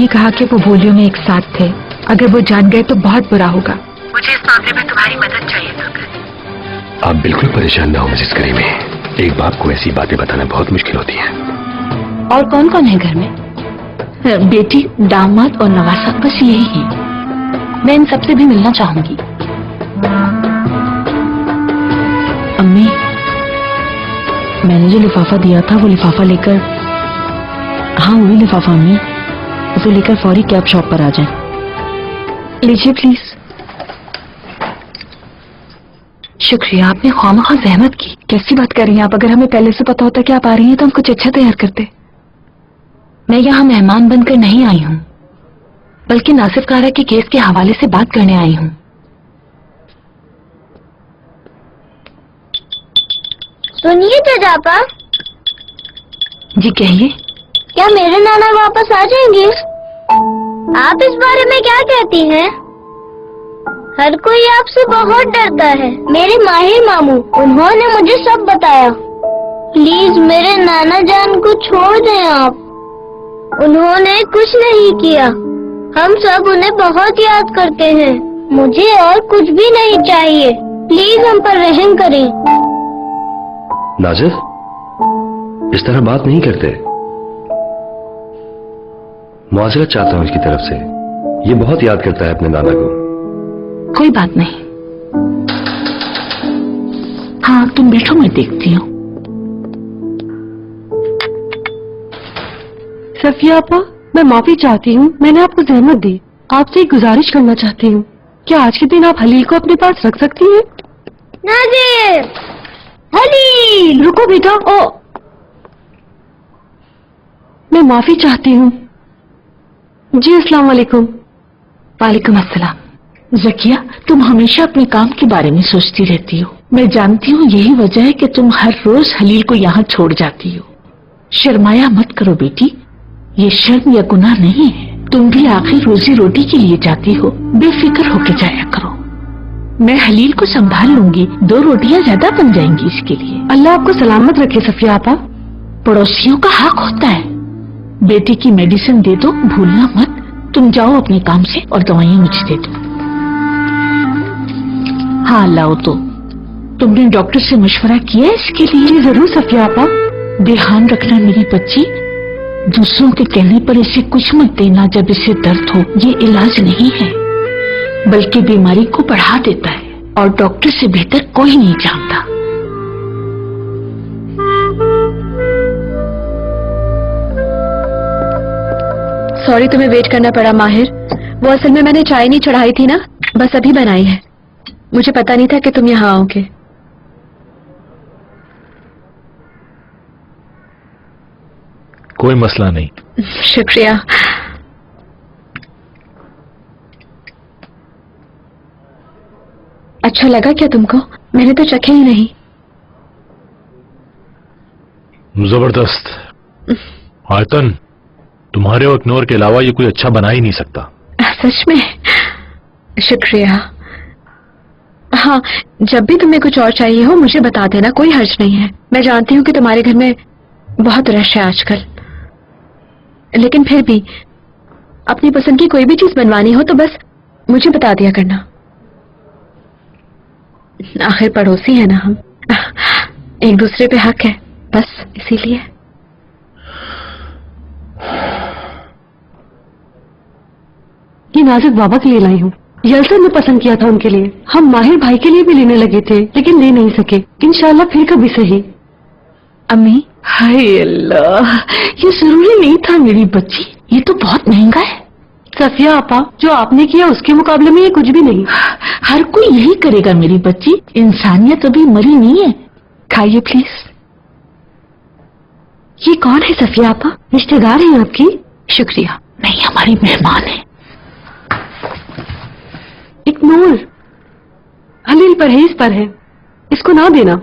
नहीं कहा कि वो वोलियो में एक साथ थे। अगर वो जान गए तो बहुत बुरा होगा। मुझे इस मामले में तुम्हारी मदद चाहिए सुल्तान। आप बिल्कुल परेशान ना हो मिसेस करीमी। एक बाप को ऐसी बातें बताना बहुत मुश्किल होती है। और कौन कौन है घर में? बेटी, दामाद और नवासा, बस यही है। मैं इन सबसे भी मिलना चाहूंगी। अम्मी, मैंने जो लिफाफा दिया था वो लिफाफा लेकर, हाँ वही लिफाफा अम्मी, उसे लेकर फौरी कैब शॉप पर आ जाए। लीजिए प्लीज। शुक्रिया, आपने ख्वामखा जहमत की। कैसी बात कर रही हैं आप? अगर हमें पहले से पता होता कि आप आ रही हैं तो हम कुछ अच्छा तैयार करते। मैं यहाँ मेहमान बनकर नहीं आई हूँ, बल्कि नासिफ कारा के केस के हवाले से बात करने आई हूँ। सुनिए तेजापा। जी कहिए। क्या मेरे नाना वापस आ जाएंगे? आप इस बारे में क्या कहती हैं? हर कोई आपसे बहुत डरता है। मेरे माहिर मामू, उन्होंने मुझे सब बताया। प्लीज मेरे नाना जान को छोड़ दें आप। उन्होंने कुछ नहीं किया। हम सब उन्हें बहुत याद करते हैं। मुझे और कुछ भी नहीं चाहिए। प्लीज हम पर रहम करें। नाजिर, इस तरह बात नहीं करते। मुआज़रत चाहता हूं इसकी तरफ से। ये बहुत याद करता है अपने नाना को। कोई बात नहीं। हाँ तुम बैठो, मैं देखती हूँ। सफिया आपा, मैं माफी चाहती हूँ, मैंने आपको जहमत दी। आपसे एक गुजारिश करना चाहती हूँ, क्या आज के दिन आप हलील को अपने पास रख सकती हैं? नाजिर, हलील, रुको बेटा। ओ, मैं माफी चाहती हूँ। जी अस्सलाम वालेकुम। वालेकुम अस्सलाम। ज़किया, तुम हमेशा अपने काम के बारे में सोचती रहती हो। मैं जानती हूँ यही वजह है कि तुम हर रोज हलील को यहाँ छोड़ जाती हो। शर्माया मत करो बेटी, ये शर्म या गुनाह नहीं है। तुम भी आखिर रोजी रोटी के लिए जाती हो, बेफिक्र होके जाया करो। मैं हलील को संभाल लूंगी, 2 रोटियां ज्यादा बन जाएंगी इसके लिए। अल्लाह आपको सलामत रखे सफिया आपा। पड़ोसियों का हक होता है। बेटी की मेडिसिन दे दो, भूलना मत। तुम जाओ अपने काम से और दवाइयां मुझे दे दो। हाँ लाओ। तो तुमने डॉक्टर से मशवरा किया इसके लिए? जी जरूर सफिया आपा। ध्यान रखना मेरी बच्ची, दूसरों के कहने पर इसे कुछ मत देना जब इसे दर्द हो। ये इलाज नहीं है, बल्कि बीमारी को बढ़ा देता है, और डॉक्टर से बेहतर कोई नहीं जानता। सॉरी तुम्हें वेट करना पड़ा माहिर। वो असल में मैंने चाय नहीं चढ़ाई थी ना, बस अभी बनाई है। मुझे पता नहीं था कि तुम यहाँ आओगे। कोई मसला नहीं। शुक्रिया। अच्छा लगा क्या तुमको? मैंने तो चखे ही नहीं। जबरदस्त। आयतन, तुम्हारे और इग्नोर के अलावा ये कोई अच्छा बना ही नहीं सकता। सच में? शुक्रिया। हाँ, जब भी तुम्हें कुछ और चाहिए हो मुझे बता देना, कोई हर्ज नहीं है। मैं जानती हूँ कि तुम्हारे घर में बहुत रश है आजकल, लेकिन फिर भी अपनी पसंद की कोई भी चीज बनवानी हो तो बस मुझे बता दिया करना। आखिर पड़ोसी है ना हम, एक दूसरे पे हक है, बस इसीलिए। ये नाजुक बाबा के लिए लाई हूँ। यलसन ने पसंद किया था उनके लिए। हम माहिर भाई के लिए भी लेने लगे थे, लेकिन ले नहीं सके। इंशाल्लाह फिर कभी सही। अम्मी, हाय अल्लाह, ये जरूरी नहीं था मेरी बच्ची, ये तो बहुत महंगा है। सफिया आपा, जो आपने किया उसके मुकाबले में ये कुछ भी नहीं। हर कोई यही करेगा मेरी बच्ची, इंसानियत अभी मरी नहीं है। खाइए प्लीज। ये कौन है सफिया आपा? रिश्तेदार हैं आपकी? शुक्रिया, नहीं हमारी मेहमान है। एक नूर हलील परहेज पर है, इसको ना देना।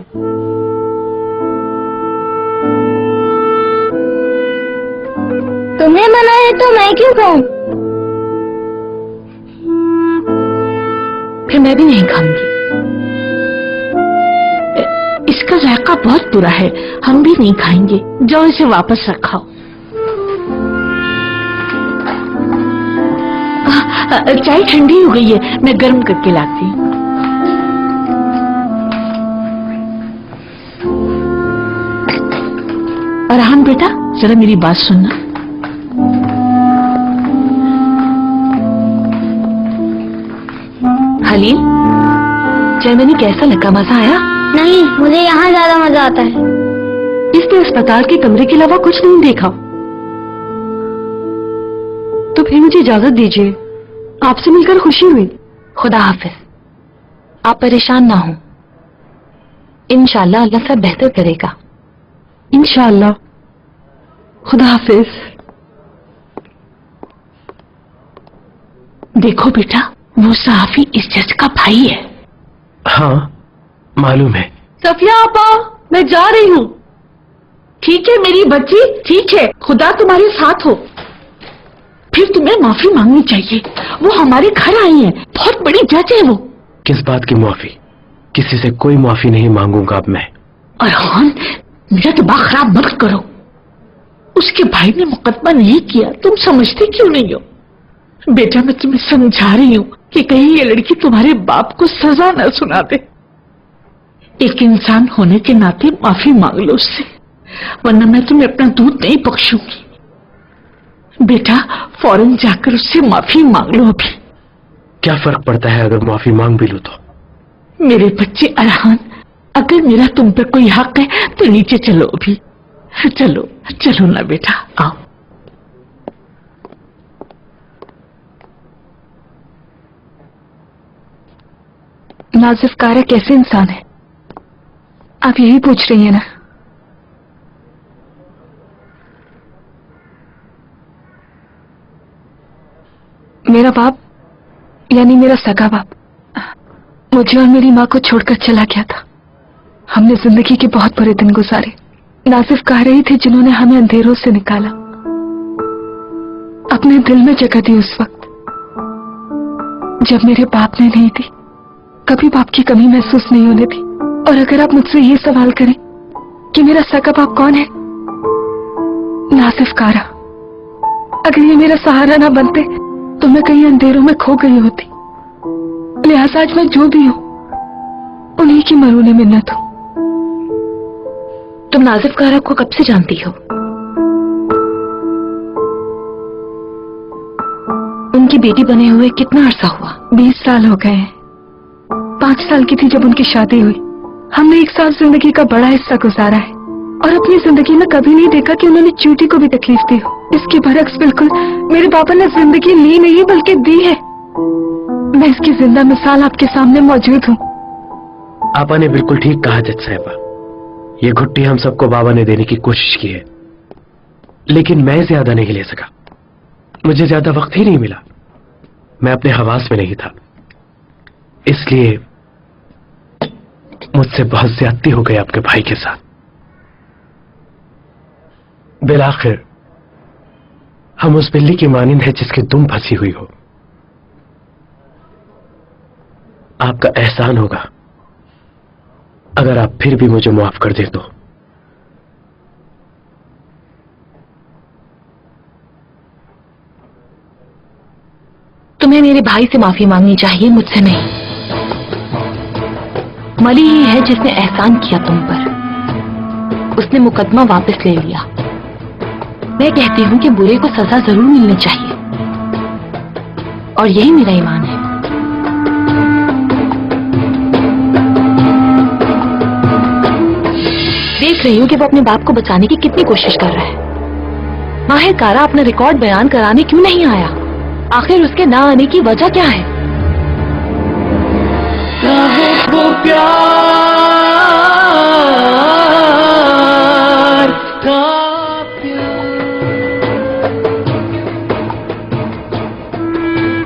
तुम्हें मना है तो मैं क्यों खाऊं? फिर मैं भी नहीं खाऊंगी। इसका जायका बहुत बुरा है, हम भी नहीं खाएंगे। जाओ इसे वापस रखाओ। चाय ठंडी हो गई है, मैं गर्म करके लाती हूँ। अरहान बेटा, जरा मेरी बात सुनना। हलील, जर्मनी कैसा लगा? मजा आया? नहीं, मुझे यहाँ ज्यादा मजा आता है। इसने अस्पताल के कमरे के अलावा कुछ नहीं देखा। तो फिर मुझे इजाजत दीजिए, आपसे मिलकर खुशी हुई। खुदा हाफिज। आप परेशान ना हो, इंशाल्लाह अल्लाह सब बेहतर करेगा। इंशाअल्लाह। खुदा हाफिज। देखो बेटा, वो सहाफी इस जज का भाई है। हाँ, मालूम है। सफिया आपा, मैं जा रही हूँ। ठीक है मेरी बच्ची, ठीक है, खुदा तुम्हारे साथ हो। फिर तुम्हें माफी मांगनी चाहिए, वो हमारे घर आई है, बहुत बड़ी जज है वो। किस बात की माफी? किसी से कोई माफी नहीं मांगूंगा अब मैं। अरहान, मेरा दिमाग खराब मत करो। उसके भाई ने मुकदमा नहीं किया, तुम समझते क्यों नहीं हो? बेटा, मैं तुम्हें समझा रही हूँ कि कहीं ये लड़की तुम्हारे बाप को सजा न सुना दे। एक इंसान होने के नाते माफी मांग लो उससे, वरना मैं तुम्हें अपना दूध नहीं बख्शूंगी। बेटा, फौरन जाकर उससे माफी मांग लो अभी। क्या फर्क पड़ता है अगर माफी मांग भी लूं तो? मेरे बच्चे अरहान, अगर मेरा तुम पर कोई हक है तो नीचे चलो अभी। चलो चलो ना बेटा, आओ। नाजिफ कारा कैसे इंसान है, आप यही पूछ रही हैं ना? मेरा बाप, यानी मेरा सगा बाप, मुझे और मेरी माँ को छोड़कर चला गया था। हमने जिंदगी के बहुत बुरे दिन गुजारे। नाजिफ कह रही थी जिन्होंने हमें अंधेरों से निकाला, अपने दिल में जगह दी उस वक्त जब मेरे बाप ने नहीं दी। कभी बाप की कमी महसूस नहीं होने दी। और अगर आप मुझसे ये सवाल करें कि मेरा सगा बाप कौन है, नाजिफ कारा। अगर ये मेरा सहारा ना बनते तो मैं कहीं अंधेरों में खो गई होती। लिहाजा आज मैं जो भी हूं, उन्हीं की मरूने मिन्नत हूं। तुम नाजिफ कारा को कब से जानती हो? उनकी बेटी बने हुए कितना अरसा हुआ? 20 साल हो गए हैं। 5 साल की थी जब उनकी शादी हुई। हमने एक साथ जिंदगी का बड़ा हिस्सा गुजारा है और अपनी जिंदगी में कभी नहीं देखा कि उन्होंने चूटी को भी तकलीफ दी हो। इसके बरक्स बिल्कुल मेरे पापा ने जिंदगी ली नहीं बल्कि दी है। मैं इसकी जिंदा मिसाल आपके सामने मौजूद हूँ। आपा ने बिल्कुल ठीक कहा जज साहिबा। ये घुट्टी हम सबको बाबा ने देने की कोशिश की है, लेकिन मैं ज्यादा नहीं ले सका। मुझे ज्यादा वक्त ही नहीं मिला। मैं अपने हवास में नहीं था, इसलिए मुझसे बहुत ज्यादती हो गई आपके भाई के साथ। बिलाखिर हम उस बिल्ली की मानिंद है जिसकी दुम फंसी हुई हो। आपका एहसान होगा अगर आप फिर भी मुझे माफ कर दे तो। तुम्हें मेरे भाई से माफी मांगनी चाहिए, मुझसे नहीं। मली ही है जिसने एहसान किया तुम पर। उसने मुकदमा वापस ले लिया। मैं कहती हूं कि बुरे को सजा जरूर मिलनी चाहिए, और यही मेरा ईमान है। देख रही हूं कि वो अपने बाप को बचाने की कितनी कोशिश कर रहा है। माहिर कारा अपना रिकॉर्ड बयान कराने क्यों नहीं आया? आखिर उसके ना आने की वजह क्या है? वो प्यार था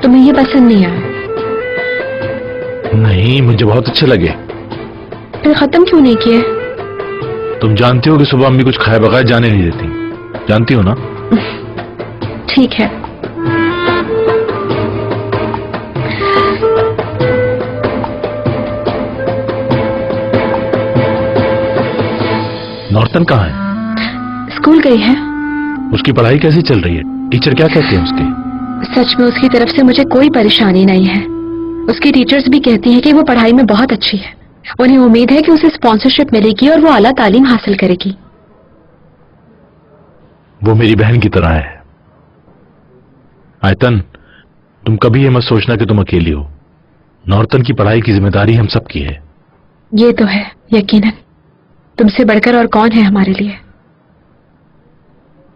तुम्हें ये पसंद नहीं आया? नहीं, मुझे बहुत अच्छे लगे। फिर खत्म क्यों नहीं किए? तुम जानती हो कि सुबह अम्मी कुछ खाए बगैर जाने नहीं देती, जानती हो ना? ठीक है। नॉर्टन कहाँ है? स्कूल गई है। उसकी पढ़ाई कैसी चल रही है? टीचर क्या कहते हैं उसके? सच में उसकी तरफ से मुझे कोई परेशानी नहीं है। उसकी टीचर्स भी कहती हैं कि वो पढ़ाई में बहुत अच्छी है। उन्हें उम्मीद है कि उसे स्पॉन्सरशिप मिलेगी और वो आला तालीम हासिल करेगी। वो मेरी बहन की तरह है। आयतन, तुम कभी ये मत सोचना कि तुम अकेली हो। नॉर्तन की पढ़ाई की जिम्मेदारी हम सब की है। ये तो है, यकीनन। तुमसे बढ़कर और कौन है हमारे लिए।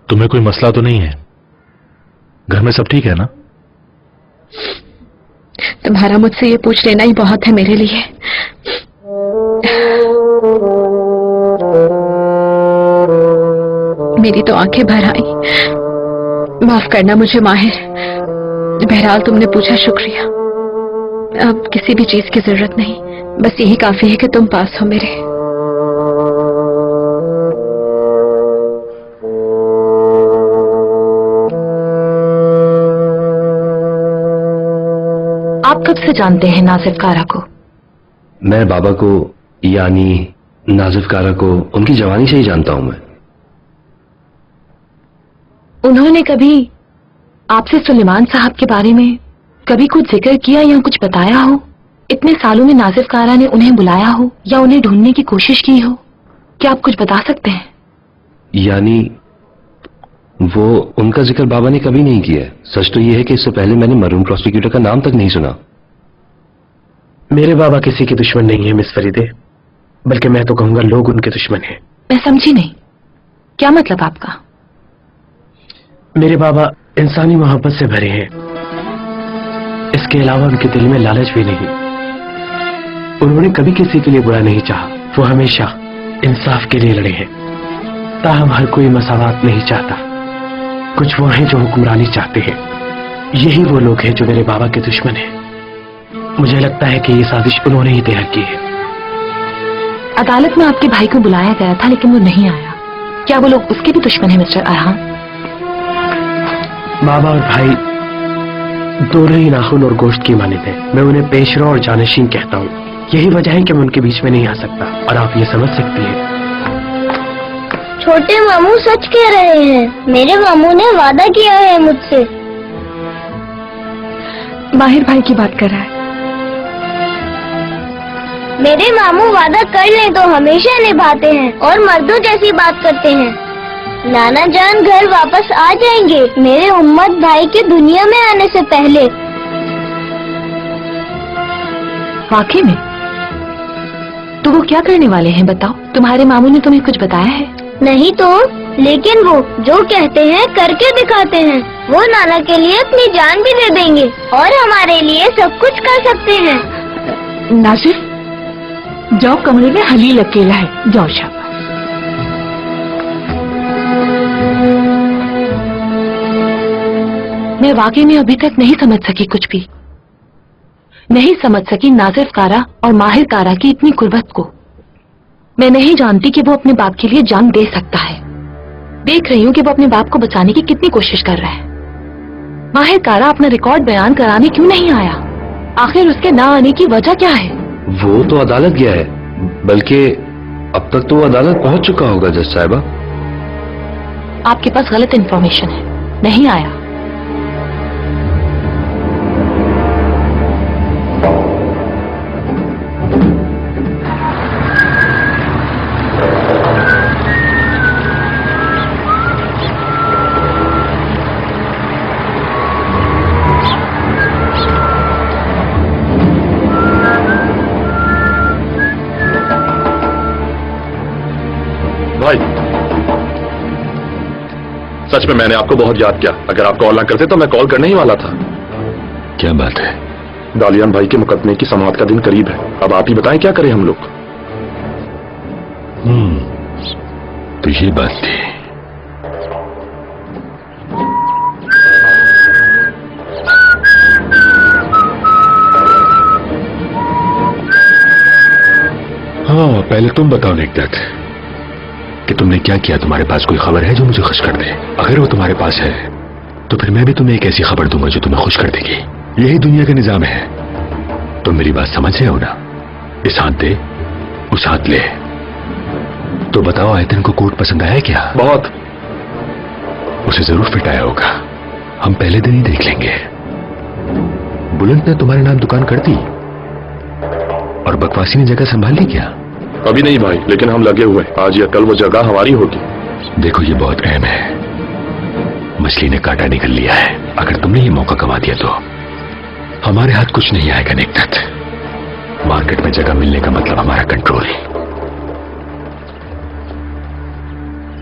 तुम्हें कोई मसला तो नहीं है? घर में सब ठीक है ना? तुम्हारा मुझसे ये पूछ लेना ही बहुत है मेरे लिए। मेरी तो आंखें भर आई। माफ करना मुझे माहिर। बहरहाल तुमने पूछा, शुक्रिया। अब किसी भी चीज की जरूरत नहीं, बस यही काफी है कि तुम पास हो मेरे। आप कब से जानते हैं नाजिफ कारा को? मैं बाबा को, यानी नाजिफ कारा को, उनकी जवानी से ही जानता हूं मैं। उन्होंने कभी आपसे सुलेमान साहब के बारे में कभी कुछ जिक्र किया या कुछ बताया हो? इतने सालों में नाजिफ कारा ने उन्हें बुलाया हो या उन्हें ढूंढने की कोशिश की हो? क्या आप कुछ बता सकते हैं? यानी वो, उनका जिक्र बाबा ने कभी नहीं किया है। सच तो ये है कि इससे पहले मैंने मरून प्रोसिक्यूटर का नाम तक नहीं सुना। मेरे बाबा किसी के दुश्मन नहीं है मिस फरीदे, बल्कि मैं तो कहूंगा लोग उनके दुश्मन हैं। मैं समझी नहीं, क्या मतलब आपका? मेरे बाबा इंसानी मोहब्बत से भरे हैं। इसके अलावा उनके दिल में लालच भी नहीं। उन्होंने कभी किसी के लिए बुरा नहीं चाहा। वो हमेशा इंसाफ के लिए लड़े हैं। ताहम हर कोई मसावत नहीं चाहता। कुछ वो हैं जो हुक्मरानी चाहते हैं। यही वो लोग हैं जो मेरे बाबा के दुश्मन हैं। मुझे लगता है कि ये साजिश उन्होंने ही तैयार की है। अदालत में आपके भाई को बुलाया गया था लेकिन वो नहीं आया। क्या वो लोग उसके भी दुश्मन हैं मिस्टर अरहान? बाबा और भाई दोनों ही नाखून और गोश्त की मानित हैं। मैं उन्हें पेशरो और जानशीन कहता हूँ। यही वजह है कि मैं उनके बीच में नहीं आ सकता, और आप ये समझ सकती हैं। छोटे मामू सच कह रहे हैं। मेरे मामू ने वादा किया है मुझसे। माहिर भाई की बात कर रहा है। मेरे मामू वादा कर लें तो हमेशा निभाते हैं और मर्दों जैसी बात करते हैं। नाना जान घर वापस आ जाएंगे मेरे उम्मत भाई के दुनिया में आने से पहले। वाकई में? तो वो क्या करने वाले हैं बताओ? तुम्हारे मामू ने तुम्हें कुछ बताया है? नहीं तो, लेकिन वो जो कहते हैं करके दिखाते हैं। वो नाना के लिए अपनी जान भी दे देंगे और हमारे लिए सब कुछ कर सकते हैं। नाजिफ, जाओ, कमरे में हलील अकेला है। जाओ, शाबाश। मैं वाकई में अभी तक नहीं समझ सकी कुछ भी। नहीं समझ सकी नाजिफ कारा और माहिर कारा की इतनी कुर्बत को। मैं नहीं जानती कि वो अपने बाप के लिए जान दे सकता है। देख रही हूँ कि वो अपने बाप को बचाने की कितनी कोशिश कर रहा है। माहिर कारा अपना रिकॉर्ड बयान कराने क्यों नहीं आया? आखिर उसके ना आने की वजह क्या है? वो तो अदालत गया है, बल्कि अब तक तो वो अदालत पहुंच चुका होगा जज साहिबा। आपके पास गलत इंफॉर्मेशन है। नहीं आया। भाई, सच में मैंने आपको बहुत याद किया। अगर आप कॉल ना करते तो मैं कॉल करने ही वाला था। क्या बात है? दालियान भाई के मुकदमे की समाअत का दिन करीब है। अब आप ही बताएं क्या करें हम लोग। तो ये बात थी। हाँ, पहले तुम बताओ नेकदत कि तुमने क्या किया। तुम्हारे पास कोई खबर है जो मुझे खुश कर दे? अगर वो तुम्हारे पास है तो फिर मैं भी तुम्हें एक ऐसी खबर दूंगा जो तुम्हें खुश कर देगी। यही दुनिया का निजाम है। तुम मेरी बात समझ रहे हो ना? इस हाथ दे, उस हाथ ले। तो बताओ, आयतन को कोट पसंद आया क्या? बहुत। उसे जरूर फिट आया होगा। हम पहले दिन ही देख लेंगे। बुलंद ने तुम्हारे नाम दुकान कर दी और बकवासी ने जगह संभाल ली क्या? अभी नहीं भाई, लेकिन हम लगे हुए हैं। आज या कल वो जगह हमारी होगी। देखो ये बहुत अहम है। मछली ने कांटा निकल लिया है। अगर तुमने ये मौका गंवा दिया तो हमारे हाथ कुछ नहीं आएगा नेकदत्त। मार्केट में जगह मिलने का मतलब हमारा कंट्रोल।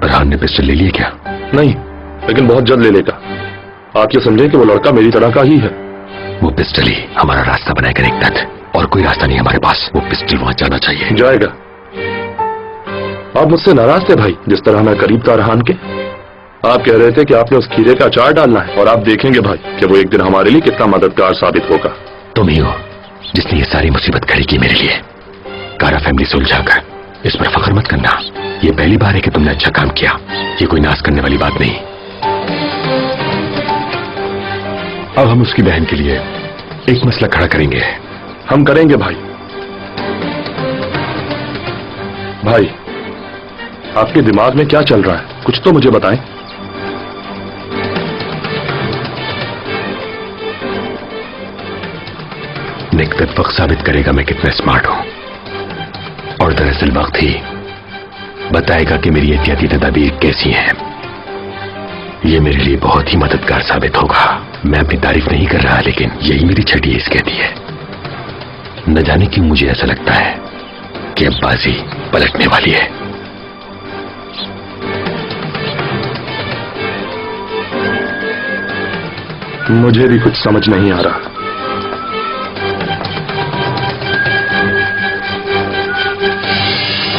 फरहान ने पिस्टल ले लिया क्या? नहीं, लेकिन बहुत जल्द ले लेगा। आप ये समझें कि वो लड़का मेरी तरह का ही है। वो पिस्टल ही हमारा रास्ता बनाएगा नेकदत्त, और कोई रास्ता नहीं हमारे पास। वो पिस्टल वहां जाना चाहिए। जाएगा। आप मुझसे नाराज थे भाई, जिस तरह मैं करीब था रहान के। आप कह रहे थे कि आपने उस खीरे का अचार डालना है, और आप देखेंगे भाई कि वो एक दिन हमारे लिए कितना मददगार साबित होगा। तुम ही हो जिसने ये सारी मुसीबत खड़ी की मेरे लिए। कारा फैमिली सुलझाकर, इस पर फख्र मत करना। ये पहली बार है कि तुमने अच्छा काम किया। ये कोई नाज करने वाली बात नहीं। अब हम उसकी बहन के लिए एक मसला खड़ा करेंगे। हम करेंगे भाई। भाई, आपके दिमाग में क्या चल रहा है? कुछ तो मुझे बताएं। नेकदत्त वक्त साबित करेगा मैं कितना स्मार्ट हूं, और दरअसल वक्त ही बताएगा कि मेरी एहतियाती तदाबीर कैसी हैं। ये मेरे लिए बहुत ही मददगार साबित होगा। मैं अपनी तारीफ नहीं कर रहा, लेकिन यही मेरी छठी हिस्स कहती है। न जाने क्यों मुझे ऐसा लगता है कि अब बाजी पलटने वाली है। मुझे भी कुछ समझ नहीं आ रहा।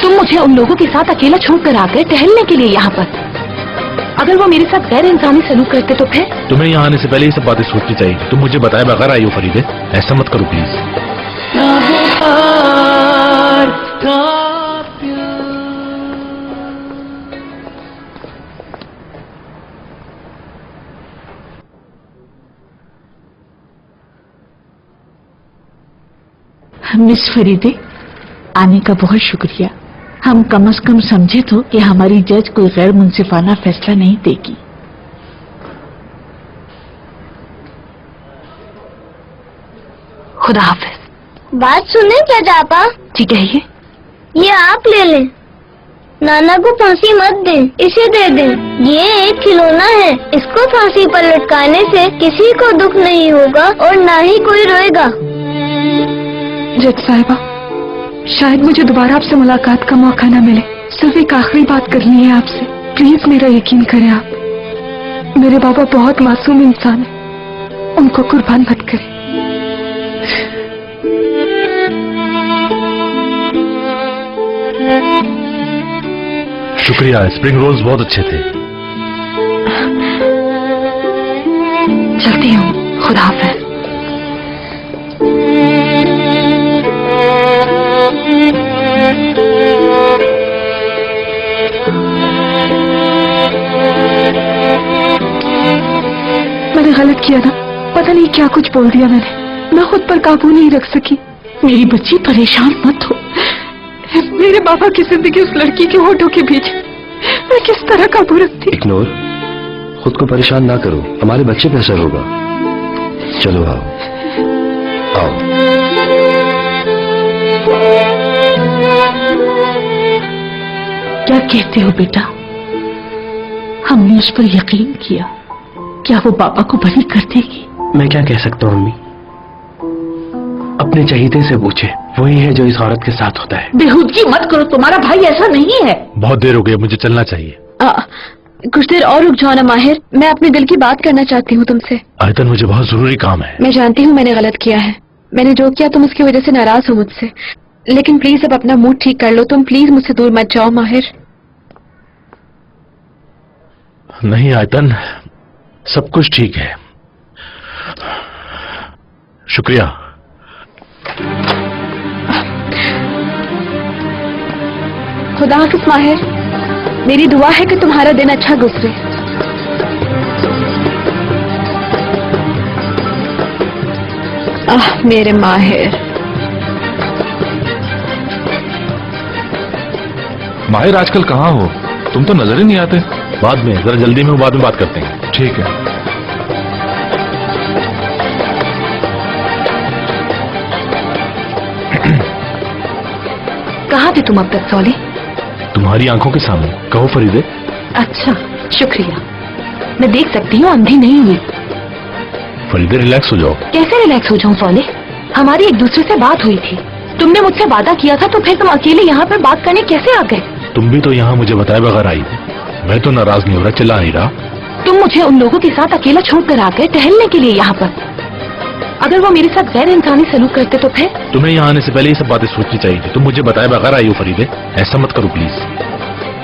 तुम मुझे उन लोगों के साथ अकेला छोड़कर आ गए टहलने के लिए यहाँ पर। अगर वो मेरे साथ गैर इंसानी सलूक करते तो फिर? तुम्हें यहाँ आने से पहले ये सब बातें सोचनी चाहिए। तुम मुझे बताए बगैर आई हो फरीदे। ऐसा मत करो प्लीज। मिस फरीदे, आने का बहुत शुक्रिया। हम कम से कम समझे तो कि हमारी जज कोई गैर मुंसिफाना फैसला नहीं देगी। खुदा हाफिज। बात सुने चाचा? जी कहिए। ये आप ले लें। नाना को फांसी मत दें, इसे दे दें। ये एक खिलौना है। इसको फांसी पर लटकाने से किसी को दुख नहीं होगा और ना ही कोई रोएगा। जज साहिबा, शायद मुझे दोबारा आपसे मुलाकात का मौका न मिले। सिर्फ एक आखिरी बात करनी है आपसे। प्लीज मेरा यकीन करें आप। मेरे बाबा बहुत मासूम इंसान हैं, उनको कुर्बान मत करें। शुक्रिया, स्प्रिंग रोल्स बहुत अच्छे थे। चलती हूँ, खुदा हाफिज। मैंने गलत किया था। पता नहीं क्या कुछ बोल दिया मैंने। मैं खुद पर काबू नहीं रख सकी। मेरी बच्ची परेशान मत हो। मेरे बाबा की जिंदगी उस लड़की के होठों के बीच। मैं किस तरह काबू रखती? इग्नोर, खुद को परेशान ना करो। हमारे बच्चे पे असर होगा। चलो आओ आओ। क्या कहते हो बेटा? हमने उस पर यकीन किया। क्या वो बाबा को बरी कर देगी? मैं क्या कह सकता हूँ अम्मी? अपने चहीते से पूछे, वही है जो इस औरत के साथ होता है। बेहूदगी मत करो, तुम्हारा भाई ऐसा नहीं है। बहुत देर हो गई, मुझे चलना चाहिए। कुछ देर और रुक जाओ ना माहिर। मैं अपने दिल की बात करना चाहती हूँ तुमसे। आयतन, मुझे बहुत जरूरी काम है। मैं जानती हूँ मैंने गलत किया है। मैंने जो किया तुम उसकी वजह से नाराज हो मुझसे, लेकिन प्लीज अब अपना मूड ठीक कर लो। तुम प्लीज मुझसे दूर मत जाओ माहिर। नहीं आयतन, सब कुछ ठीक है। शुक्रिया। खुदा हाफिज माहिर। मेरी दुआ है कि तुम्हारा दिन अच्छा गुजरे। मेरे माहिर। माहिर, आजकल कहाँ हो? तुम तो नजर ही नहीं आते। बाद में, जरा जल्दी में, बाद में बात करते हैं। ठीक है। कहाँ थे तुम अब तक सौले? तुम्हारी आंखों के सामने। कहो फरीदे। अच्छा, शुक्रिया। मैं देख सकती हूँ, अंधी नहीं हुई। फरीदे रिलैक्स हो जाओ। कैसे रिलैक्स हो जाऊं सौले? हमारी एक दूसरे से बात हुई थी, तुमने मुझसे वादा किया था, तो फिर तुम अकेले यहाँ पर बात करने कैसे आ गए? तुम भी तो यहाँ मुझे बताए बगैर आई। मैं तो नाराज नहीं हो रहा, चिल्ला नहीं रहा। तुम मुझे उन लोगों के साथ अकेला छोड़कर आ गए टहलने के लिए यहाँ पर। अगर वो मेरे साथ गैर इंसानी सलूक करते तो फिर? तुम्हें यहाँ आने से पहले ये सब बातें सोचनी चाहिए थी। तुम मुझे बताए बगैर आई हो फरीदे, ऐसा मत करो प्लीज।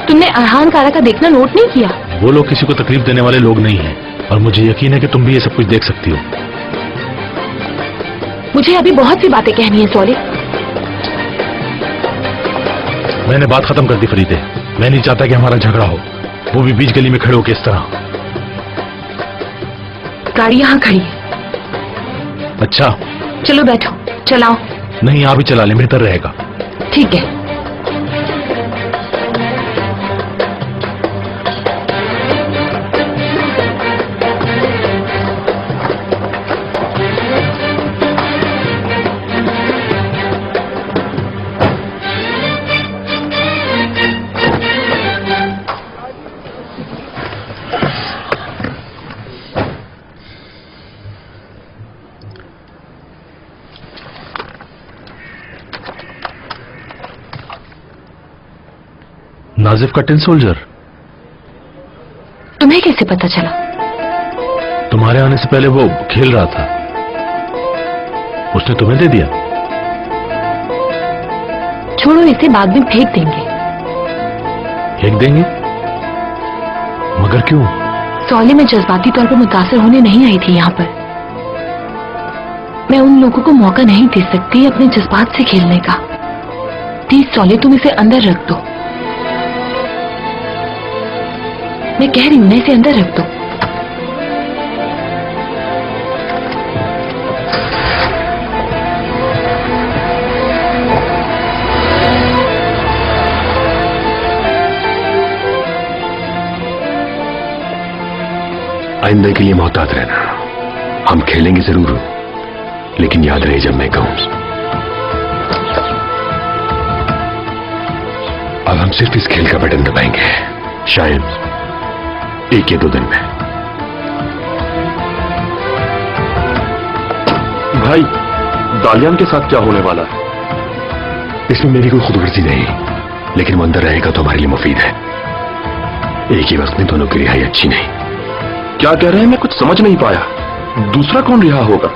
तुमने अरहान कारा का देखना नोट नहीं किया? वो लोग किसी को तकलीफ देने वाले लोग नहीं हैं, और मुझे यकीन है कि तुम भी ये सब कुछ देख सकती हो। मुझे अभी बहुत सी बातें कहनी है सौले। मैंने बात खत्म कर दी फरीदे। मैं नहीं चाहता कि हमारा झगड़ा हो, वो भी बीच गली में खड़े होकर इस तरह। गाड़ी यहाँ खड़ी है। अच्छा चलो बैठो, चलाओ। नहीं, आप ही चला ले, बेहतर रहेगा। ठीक है। नाजिफ का टिन सोल्जर। तुम्हें कैसे पता चला? तुम्हारे आने से पहले वो खेल रहा था, उसने तुम्हें दे दिया। छोड़ो, इसे बाद में फेंक देंगे। फेंक देंगे? मगर क्यों? सौले में जज्बाती तौर पर मुतासर होने नहीं आई थी यहाँ पर। मैं उन लोगों को मौका नहीं दे सकती अपने जज्बात से खेलने का। प्लीज सौले, तुम इसे अंदर रख दो। मैं कह रही हूं ना, इसे अंदर रख दो। आइंदा के लिए मोहतात रहना। हम खेलेंगे जरूर, लेकिन याद रहे जब मैं कहूं। अब हम सिर्फ इस खेल का बटन दबाएंगे, शायद 1 या 2 दिन में। भाई, दालियान के साथ क्या होने वाला है? इसमें मेरी कोई खुदगर्जी नहीं, लेकिन वो अंदर रहेगा तो हमारे लिए मुफीद है। एक ही वक्त में दोनों की रिहाई अच्छी नहीं। क्या कह रहे हैं? मैं कुछ समझ नहीं पाया। दूसरा कौन रिहा होगा?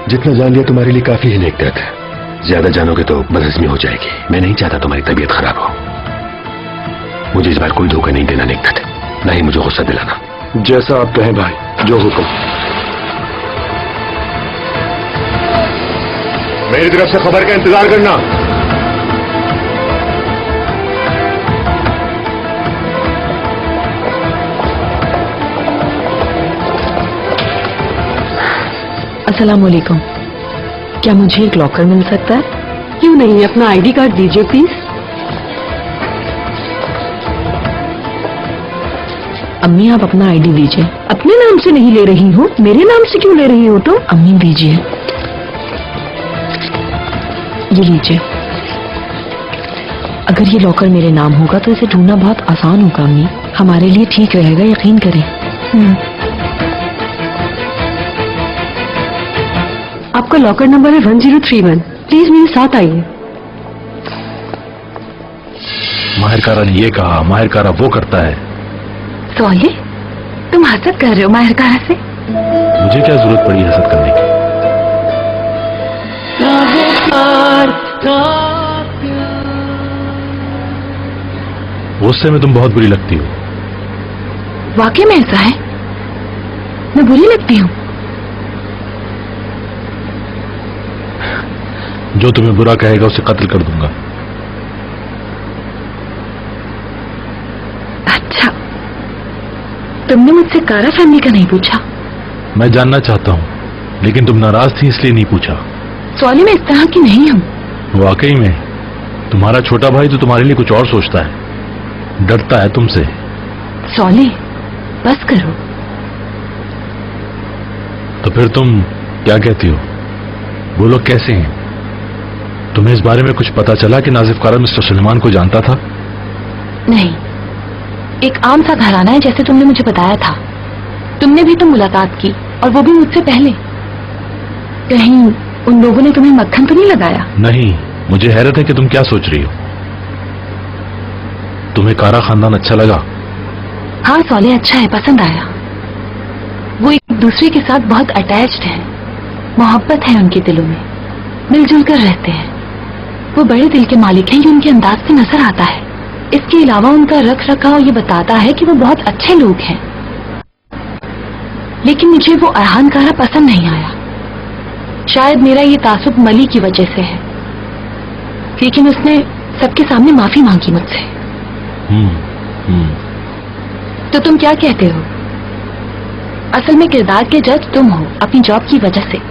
जितना जान लिया तुम्हारे लिए काफी है नेकदत। ज्यादा जानोगे तो बदहजमी हो जाएगी। मैं नहीं चाहता तुम्हारी तबीयत खराब हो। मुझे इस बार कोई धोखा नहीं देना नेकदत, ना ही मुझे गुस्सा दिलाना। जैसा आप कहें भाई, जो हुक्म। मेरी तरफ से खबर का इंतजार करना। अस्सलाम वालेकुम। क्या मुझे एक लॉकर मिल सकता है? क्यों नहीं, अपना आईडी कार्ड दीजिए प्लीज। अम्मी, आप अपना आईडी दीजिए। अपने नाम से नहीं ले रही हो, मेरे नाम से क्यों ले रही हो? तो अम्मी दीजिए, ये लीजिए। अगर ये लॉकर मेरे नाम होगा तो इसे ढूंढना बहुत आसान होगा अम्मी। हमारे लिए ठीक रहेगा, यकीन करें। आपका लॉकर नंबर है 1031। प्लीज मेरे साथ आइए। माहिर कारा ने ये कहा, माहिर कारा वो करता है। सौले, तुम हसद कर रहे हो माहिर कारा से? मुझे क्या जरूरत पड़ी हसद करने की? गुस्से में तुम बहुत बुरी लगती हो। वाकई में ऐसा है? मैं बुरी लगती हूँ? जो तुम्हें बुरा कहेगा उसे कत्ल कर दूंगा। अच्छा, तुमने मुझसे कारा फैमिली का नहीं पूछा? मैं जानना चाहता हूँ, लेकिन तुम नाराज थी इसलिए नहीं पूछा। सौले, मैं इस तरह की नहीं हूँ। वाकई में तुम्हारा छोटा भाई तो तुम्हारे लिए कुछ और सोचता है, डरता है तुमसे। सौले, बस करो। तो फिर तुम क्या कहती हो? वो लोग कैसे हैं? तुम्हें इस बारे में कुछ पता चला कि नाजिफ कारम मिस्टर सुलेमान को जानता था? नहीं, एक आम सा घराना है जैसे तुमने मुझे बताया था। तुमने भी तो मुलाकात की और वो भी मुझसे पहले। कहीं उन लोगों ने तुम्हें मक्खन तो नहीं लगाया? नहीं, मुझे हैरत है कि तुम क्या सोच रही हो। तुम्हें कारा खानदान अच्छा लगा? हाँ सौले, अच्छा है, पसंद आया। वो एक दूसरे के साथ बहुत अटैच्ड हैं, मोहब्बत है उनके दिलों में, मिलजुल कर रहते हैं। वो बड़े दिल के मालिक हैं, ये उनके अंदाज से नजर आता है। इसके अलावा उनका रख रखाव ये बताता है कि वो बहुत अच्छे लोग हैं। लेकिन मुझे वो अरहान कारा पसंद नहीं आया। शायद मेरा ये तासुब मली की वजह से है, लेकिन उसने सबके सामने माफी मांगी मुझसे। तो तुम क्या कहते हो? असल में किरदार के जज तुम हो, अपनी जॉब की वजह से।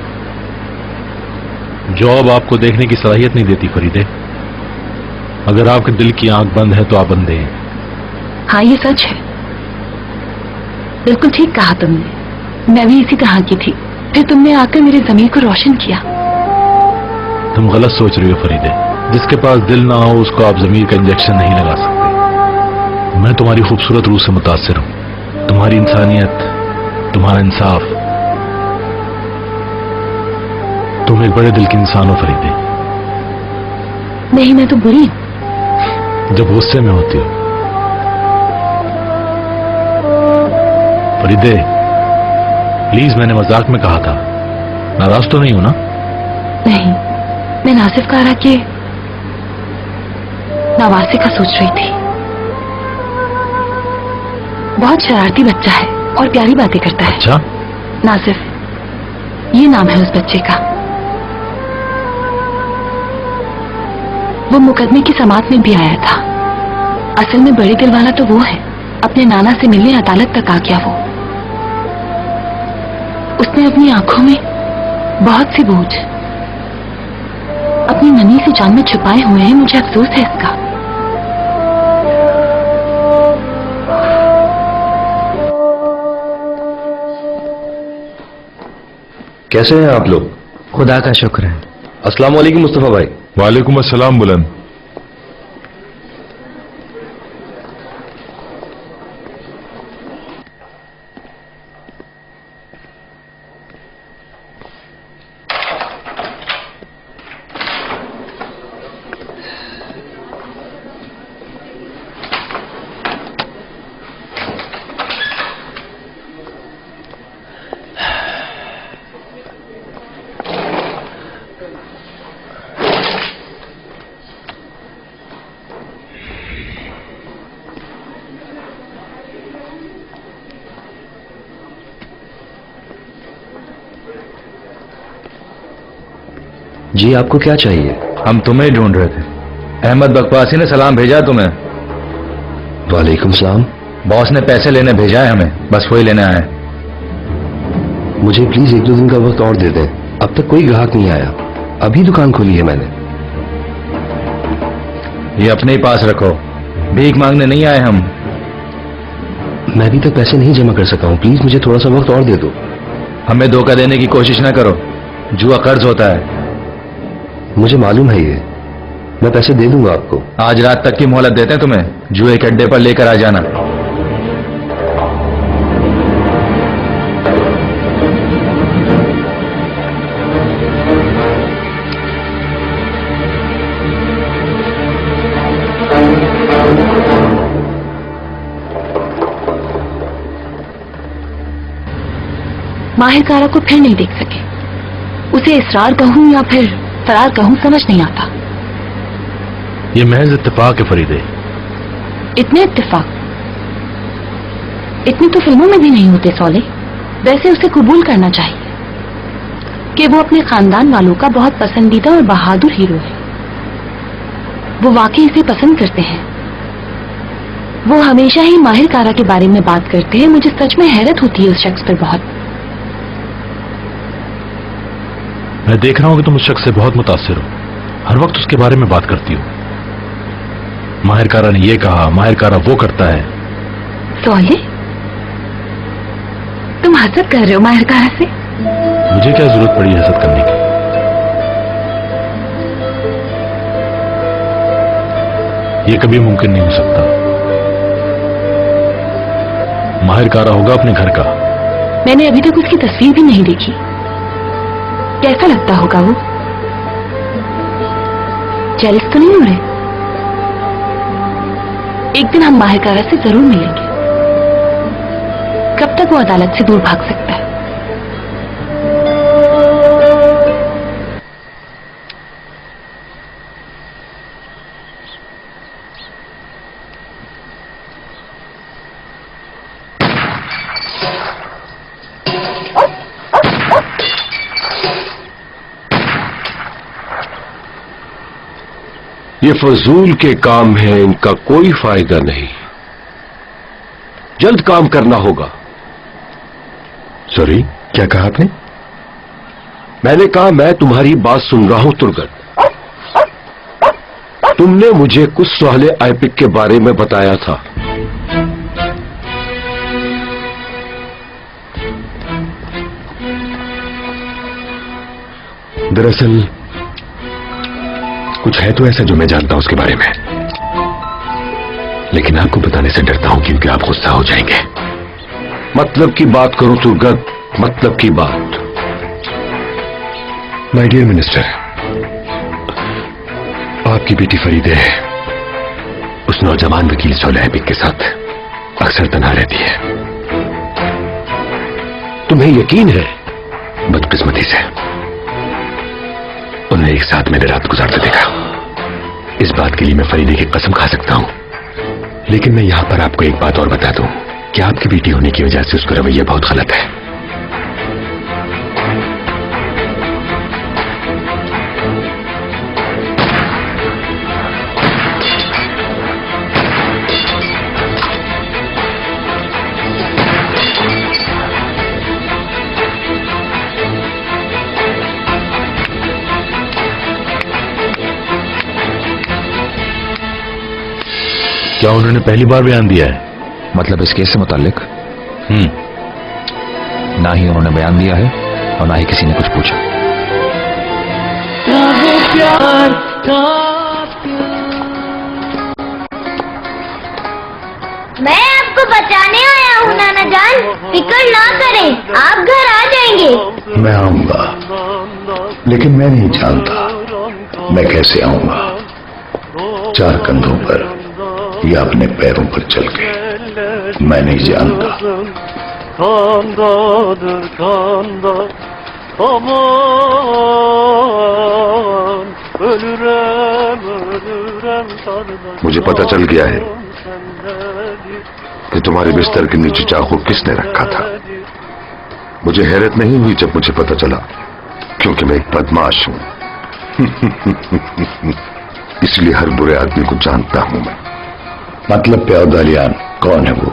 जॉब आपको देखने की सलाहियत नहीं देती फरीदे। अगर आपके दिल की आंख बंद है तो आप अंधे हैं। हाँ ये सच है, बिल्कुल ठीक कहा तुमने। मैं भी इसी तरह की थी, फिर तुमने आकर मेरे ज़मीर को रोशन किया। तुम गलत सोच रही हो फरीदे। जिसके पास दिल ना हो उसको आप ज़मीर का इंजेक्शन नहीं लगा सकते। मैं तुम्हारी खूबसूरत रूह से मुतासिर हूं, तुम्हारी इंसानियत, तुम्हारा इंसाफ। तुम एक बड़े दिल की इंसान हो फरीदे। नहीं, मैं तो बुरी हूं। जब गुस्से में होती हो। फरीदे प्लीज, मैंने मजाक में कहा था, नाराज तो नहीं हो ना? नहीं, मैं नासिफ कारा के नवासे का सोच रही थी। बहुत शरारती बच्चा है और प्यारी बातें करता है। अच्छा? नासिफ, ये नाम है उस बच्चे का। वो मुकदमे की समात में भी आया था। असल में बड़े दिल वाला तो वो है, अपने नाना से मिलने अदालत तक आ गया वो। उसने अपनी आंखों में बहुत सी बोझ अपनी नन्ही सी जान में छुपाए हुए हैं। मुझे अफसोस है इसका। कैसे हैं आप लोग? खुदा का शुक्र है। अस्सलाम वालेकुम मुस्तफा भाई। वालेकुम अस्सलाम बुलंद। जी आपको क्या चाहिए? हम तुम्हें ढूंढ रहे थे। अहमद बकवासी ने सलाम भेजा तुम्हें। वालेकुम सलाम। बॉस ने पैसे लेने भेजा है हमें, बस वही लेने आए। मुझे प्लीज 1-2 दिन का वक्त और दे दें। अब तक कोई ग्राहक नहीं आया, अभी दुकान खोली है मैंने। ये अपने ही पास रखो, भीख मांगने नहीं आए हम। मैं अभी तक पैसे नहीं जमा कर सका हूँ, प्लीज मुझे थोड़ा सा वक्त और दे दो। हमें धोखा देने की कोशिश ना करो, जुआ कर्ज होता है। मुझे मालूम है ये, मैं पैसे दे दूंगा आपको। आज रात तक की मोहलत देते हैं तुम्हें, जुए के अड्डे पर लेकर आ जाना। माहिर कारा को फिर नहीं देख सके। उसे इसरार कहूं या फिर फरार कहूं समझ नहीं आता। ये महज इत्तेफाक है फरीदे। इतने इत्तेफाक इतने तो फिल्मों में भी नहीं होते सौले। वैसे उसे कबूल करना चाहिए कि वो अपने खानदान वालों का बहुत पसंदीदा और बहादुर हीरो है। वो वाकई इसे पसंद करते हैं। वो हमेशा ही माहिर कारा के बारे में बात करते हैं। मुझे सच में हैरत होती है उस शख्स पर बहुत। मैं देख रहा हूं कि तुम उस शख्स से बहुत मुतासिर हो, हर वक्त उसके बारे में बात करती हो। माहिर कारा ने ये कहा, माहिर कारा वो करता है। सौले, तुम हसद कर रहे हो माहिर कारा से? मुझे क्या जरूरत पड़ी हसद करने की? ये कभी मुमकिन नहीं हो सकता। माहिर कारा होगा अपने घर का। मैंने अभी तक उसकी तस्वीर भी नहीं देखी। कैसा लगता होगा वो? जेलस तो नहीं हो रहे? एक दिन हम माहिर कारा से जरूर मिलेंगे। कब तक वो अदालत से दूर भाग सकता है? ये फजूल के काम है, इनका कोई फायदा नहीं। जल्द काम करना होगा। सॉरी, क्या कहा आपने? मैंने कहा मैं तुम्हारी बात सुन रहा हूं तुर्गत। तुमने मुझे कुछ सवाले आईपिक के बारे में बताया था। दरअसल कुछ है तो ऐसा जो मैं जानता हूं उसके बारे में, लेकिन आपको बताने से डरता हूं क्योंकि आप गुस्सा हो जाएंगे। मतलब की बात करो तुर्गत, मतलब की बात। माय डियर मिनिस्टर, आपकी बेटी फरीदे उस नौजवान वकील शोला ऐपिक के साथ अक्सर तन्हा रहती है। तुम्हें यकीन है? बदकिस्मती से उन्हें एक साथ मैंने रात गुजारते देखा। इस बात के लिए मैं फरीदे की कसम खा सकता हूं, लेकिन मैं यहां पर आपको एक बात और बता दूं कि आपकी बेटी होने की वजह से उसका रवैया बहुत गलत है। क्या उन्होंने पहली बार बयान दिया है? मतलब इस केस से मुताल्लिक? ना ही उन्होंने बयान दिया है और ना ही किसी ने कुछ पूछा। मैं आपको बचाने आया हूँ नाना जान, फिक्र ना करें, आप घर आ जाएंगे। मैं आऊंगा, लेकिन मैं नहीं जानता मैं कैसे आऊंगा। 4 कंधों पर या अपने पैरों पर चल के, मैं नहीं जानता। Kandadır kanda, aman ölürem sardan. मुझे पता चल गया है कि तुम्हारे बिस्तर के नीचे चाकू किसने रखा था। मुझे हैरत नहीं हुई जब मुझे पता चला, क्योंकि मैं एक बदमाश हूं। इसलिए हर बुरे आदमी को जानता हूं मैं। मतलब प्यादालियान कौन है वो?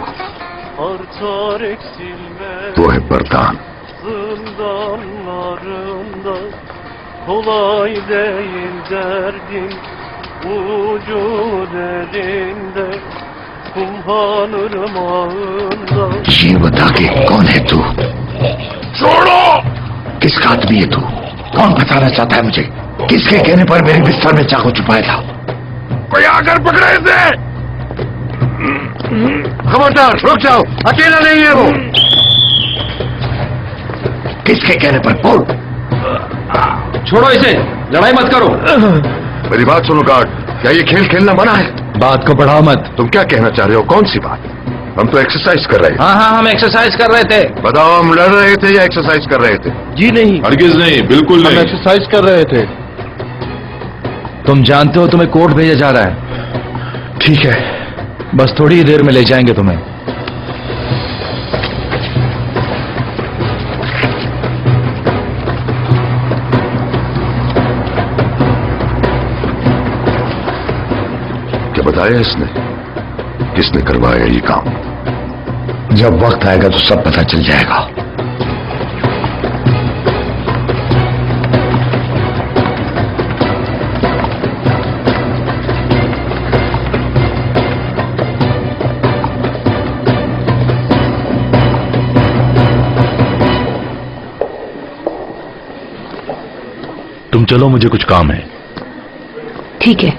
वो है बरदान। Zindanlarında kolay değil derdin, ucu derinde, kumhanır mağında. ये बता के कौन है तू? छोड़ो! किसका आदमी है तू? कौन बताना चाहता है मुझे? किसके कहने पर मेरे बिस्तर में चाकू छुपाया था? कोई आकर पकड़े इसे! खबरदार, रुक जाओ, अकेला नहीं है वो। किसके कहने पर बोल? छोड़ो इसे, लड़ाई मत करो। मेरी बात सुनो गार्ड, क्या ये खेल खेलना मना है? बात को बढ़ाओ मत। तुम क्या कहना चाह रहे हो? कौन सी बात? हम तो एक्सरसाइज कर रहे हैं। हाँ, हम एक्सरसाइज कर रहे थे। बताओ, हम लड़ रहे थे या एक्सरसाइज कर रहे थे? जी नहीं, हरगिज नहीं, बिल्कुल हम नहीं। एक्सरसाइज कर रहे थे। तुम जानते हो तुम्हें कोर्ट भेजा जा रहा है। ठीक है, बस थोड़ी ही देर में ले जाएंगे तुम्हें। क्या बताया इसने? किसने करवाया ये काम? जब वक्त आएगा तो सब पता चल जाएगा। तुम चलो, मुझे कुछ काम है। ठीक है।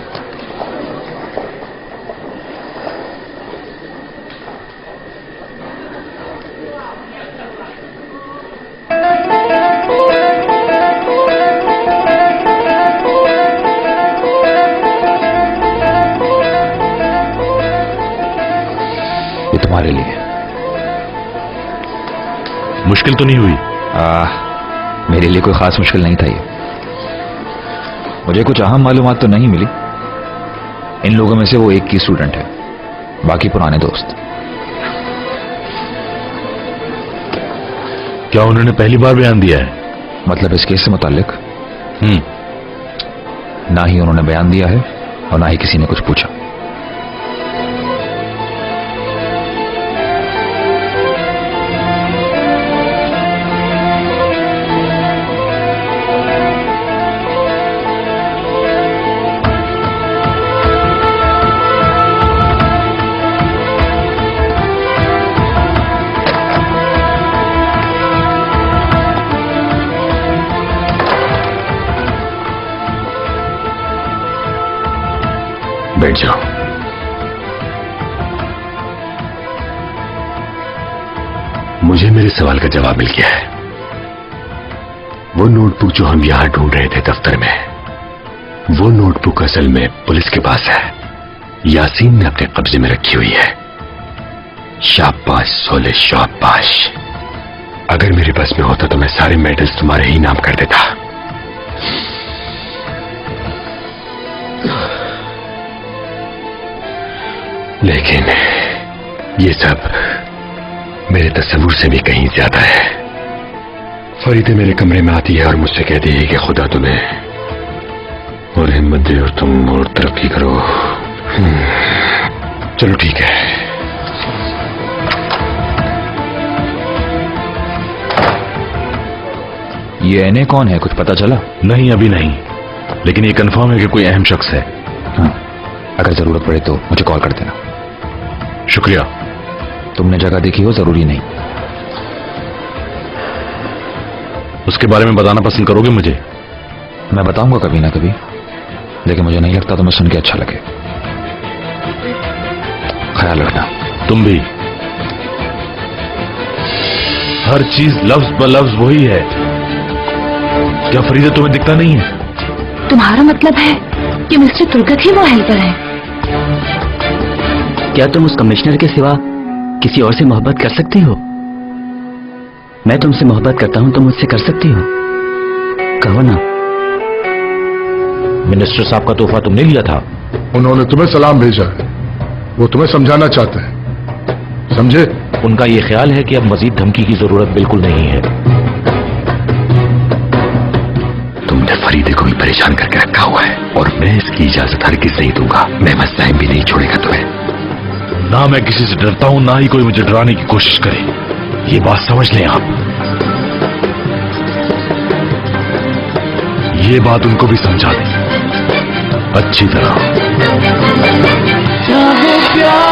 मुश्किल तो नहीं हुई? मेरे लिए कोई खास मुश्किल नहीं था ये। मुझे कुछ अहम मालूमात तो नहीं मिली। इन लोगों में से वो एक की स्टूडेंट है, बाकी पुराने दोस्त। क्या उन्होंने पहली बार बयान दिया है? मतलब इस केस से मुताल्लिक? ना ही उन्होंने बयान दिया है और ना ही किसी ने कुछ पूछा। बैठ जाओ। मुझे मेरे सवाल का जवाब मिल गया है। वो नोटबुक जो हम यहां ढूंढ रहे थे दफ्तर में, वो नोटबुक असल में पुलिस के पास है। यासीन ने अपने कब्जे में रखी हुई है। शाबाश सोले, शाबाश। अगर मेरे पास में होता तो मैं सारे मेडल्स तुम्हारे ही नाम कर देता। लेकिन ये सब मेरे तस्वुर से भी कहीं ज्यादा है। फरीदे मेरे कमरे में आती है और मुझसे कहती है कि खुदा तुम्हें और हिम्मत दे और तुम और तरक्की करो। चलो ठीक है। ये एने कौन है, कुछ पता चला? नहीं, अभी नहीं, लेकिन ये कंफर्म है कि कोई अहम शख्स है। हाँ, अगर जरूरत पड़े तो मुझे कॉल कर देना। शुक्रिया। तुमने जगह देखी हो? जरूरी नहीं। उसके बारे में बताना पसंद करोगे मुझे? मैं बताऊंगा कभी ना कभी, लेकिन मुझे नहीं लगता तुम्हें सुन के अच्छा लगे। ख्याल रखना। तुम भी। हर चीज लफ्ज ब लफ्ज वही है। क्या फरीदा तुम्हें दिखता नहीं है? तुम्हारा मतलब है कि मिस्टर तुर्गत ही वो हेल्पर है? क्या तुम उस कमिश्नर के सिवा किसी और से मोहब्बत कर सकती हो? मैं तुमसे मोहब्बत करता हूं, तुम मुझसे कर सकती हो? कहो ना। मिनिस्टर साहब का तोहफा तुमने लिया था? उन्होंने तुम्हें सलाम भेजा है। वो तुम्हें समझाना चाहते हैं, समझे? उनका यह ख्याल है कि अब मजीद धमकी की जरूरत बिल्कुल नहीं है। तुमने फरीदे को भी परेशान करके रखा हुआ है और मैं इसकी इजाजत हरगिज नहीं दूंगा। मैं मज़ाहिम भी नहीं छोड़ेगा तुम्हें। ना मैं किसी से डरता हूं, ना ही कोई मुझे डराने की कोशिश करे। ये बात समझ लें आप। ये बात उनको भी समझा दें अच्छी तरह। चाहे प्यार